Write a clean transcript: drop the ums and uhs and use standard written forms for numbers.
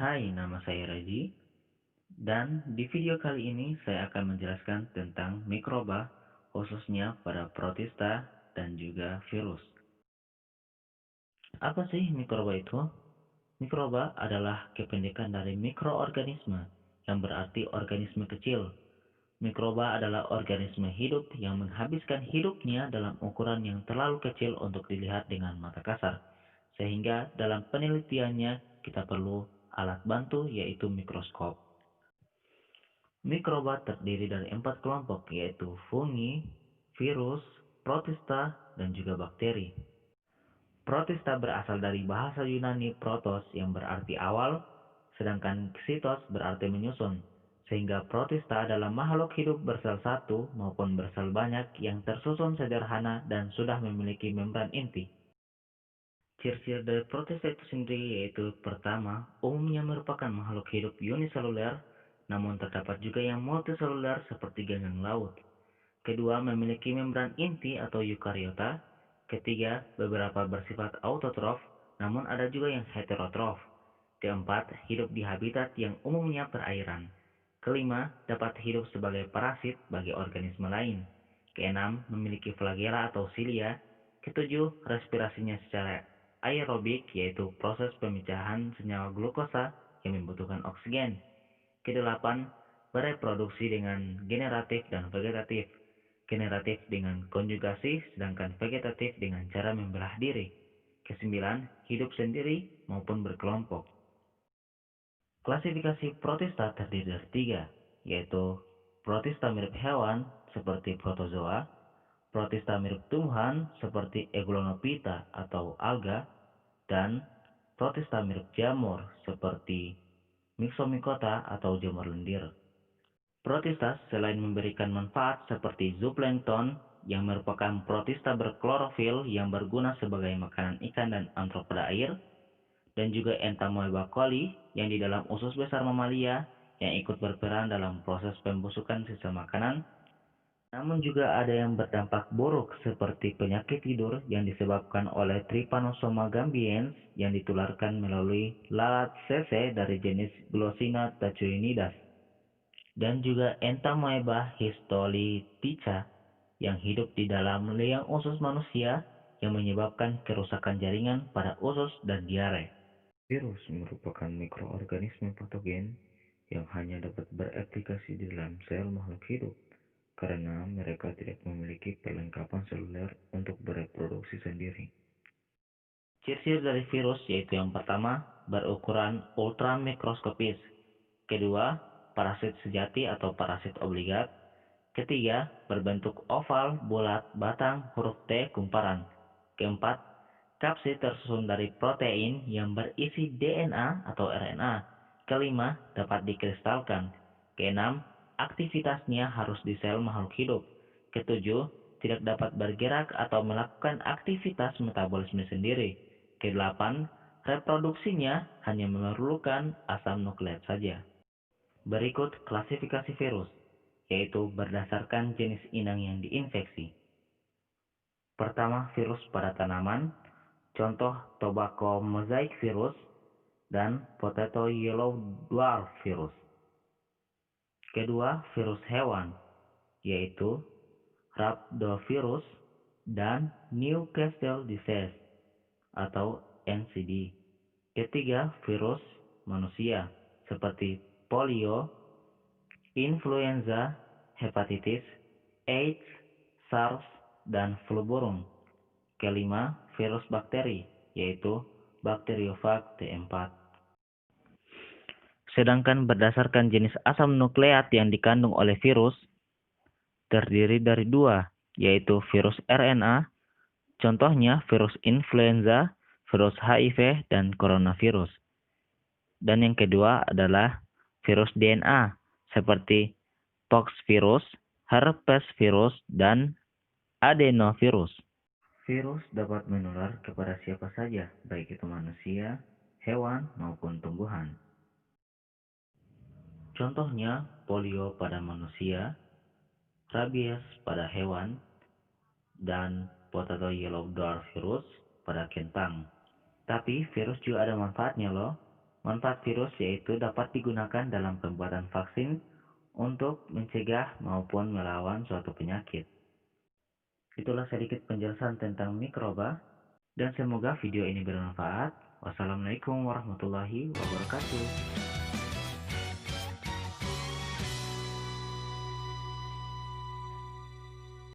Hai, nama saya Regi, dan di video kali ini saya akan menjelaskan tentang mikroba, khususnya pada protista dan juga virus. Apa sih mikroba itu? Mikroba adalah kependekan dari mikroorganisme, yang berarti organisme kecil. Mikroba adalah organisme hidup yang menghabiskan hidupnya dalam ukuran yang terlalu kecil untuk dilihat dengan mata kasar, sehingga dalam penelitiannya kita perlu alat bantu yaitu mikroskop. Mikroba terdiri dari 4 kelompok, yaitu fungi, virus, protista, dan juga bakteri. Protista berasal dari bahasa Yunani protos yang berarti awal, sedangkan sitos berarti menyusun, sehingga protista adalah makhluk hidup bersel satu maupun bersel banyak yang tersusun sederhana dan sudah memiliki membran inti. Ciri-ciri dari protista itu sendiri yaitu pertama, umumnya merupakan makhluk hidup uniseluler, namun terdapat juga yang multiseluler seperti ganggang laut. Kedua, memiliki membran inti atau eukariota. Ketiga, beberapa bersifat autotrof, namun ada juga yang heterotrof. Keempat, hidup di habitat yang umumnya perairan. Kelima, dapat hidup sebagai parasit bagi organisme lain. Keenam, memiliki flagela atau silia. Ketujuh, respirasinya secara aerobik, yaitu proses pemecahan senyawa glukosa yang membutuhkan oksigen. Kedelapan, bereproduksi dengan generatif dan vegetatif. Generatif dengan konjugasi, sedangkan vegetatif dengan cara membelah diri. Kesembilan, hidup sendiri maupun berkelompok. Klasifikasi protista terdiri dari tiga, yaitu protista mirip hewan seperti protozoa, protista mirip tumbuhan seperti Eglonophyta atau alga, dan protista mirip jamur seperti Myxomycota atau jamur lendir. Protista selain memberikan manfaat seperti zooplankton yang merupakan protista berklorofil yang berguna sebagai makanan ikan dan arthropoda air, dan juga Entamoeba coli yang di dalam usus besar mamalia yang ikut berperan dalam proses pembusukan sisa makanan, namun juga ada yang berdampak buruk seperti penyakit tidur yang disebabkan oleh Trypanosoma gambiens yang ditularkan melalui lalat sese dari jenis Glossina tachyonidas, dan juga Entamoeba histolytica yang hidup di dalam liang usus manusia yang menyebabkan kerusakan jaringan pada usus dan diare. Virus merupakan mikroorganisme patogen yang hanya dapat bereplikasi di dalam sel makhluk hidup karena mereka tidak memiliki perlengkapan seluler untuk bereproduksi sendiri. Ciri-ciri dari virus yaitu yang pertama, berukuran ultramikroskopis. Kedua, parasit sejati atau parasit obligat. Ketiga, berbentuk oval, bulat, batang, huruf T, kumparan. Keempat, kapsid tersusun dari protein yang berisi DNA atau RNA. Kelima, dapat dikristalkan. Keenam, aktivitasnya harus di sel makhluk hidup. Ketujuh, tidak dapat bergerak atau melakukan aktivitas metabolisme sendiri. Kedelapan, reproduksinya hanya memerlukan asam nukleat saja. Berikut klasifikasi virus, yaitu berdasarkan jenis inang yang diinfeksi. Pertama, virus pada tanaman, contoh tobacco mosaic virus dan potato yellow dwarf virus. Kedua, virus hewan, yaitu rhabdovirus dan Newcastle disease atau NCD. Ketiga, virus manusia seperti polio, influenza, hepatitis, AIDS, SARS, dan flu burung. Kelima, virus bakteri, yaitu bakteriofag T4. Sedangkan berdasarkan jenis asam nukleat yang dikandung oleh virus, terdiri dari dua, yaitu virus RNA, contohnya virus influenza, virus HIV, dan coronavirus. Dan yang kedua adalah virus DNA, seperti poxvirus, herpes virus, dan adenovirus. Virus dapat menular kepada siapa saja, baik itu manusia, hewan, maupun tumbuhan. Contohnya polio pada manusia, rabies pada hewan, dan potato yellow dwarf virus pada kentang. Tapi virus juga ada manfaatnya loh. Manfaat virus yaitu dapat digunakan dalam pembuatan vaksin untuk mencegah maupun melawan suatu penyakit. Itulah sedikit penjelasan tentang mikroba, dan semoga video ini bermanfaat. Wassalamualaikum warahmatullahi wabarakatuh.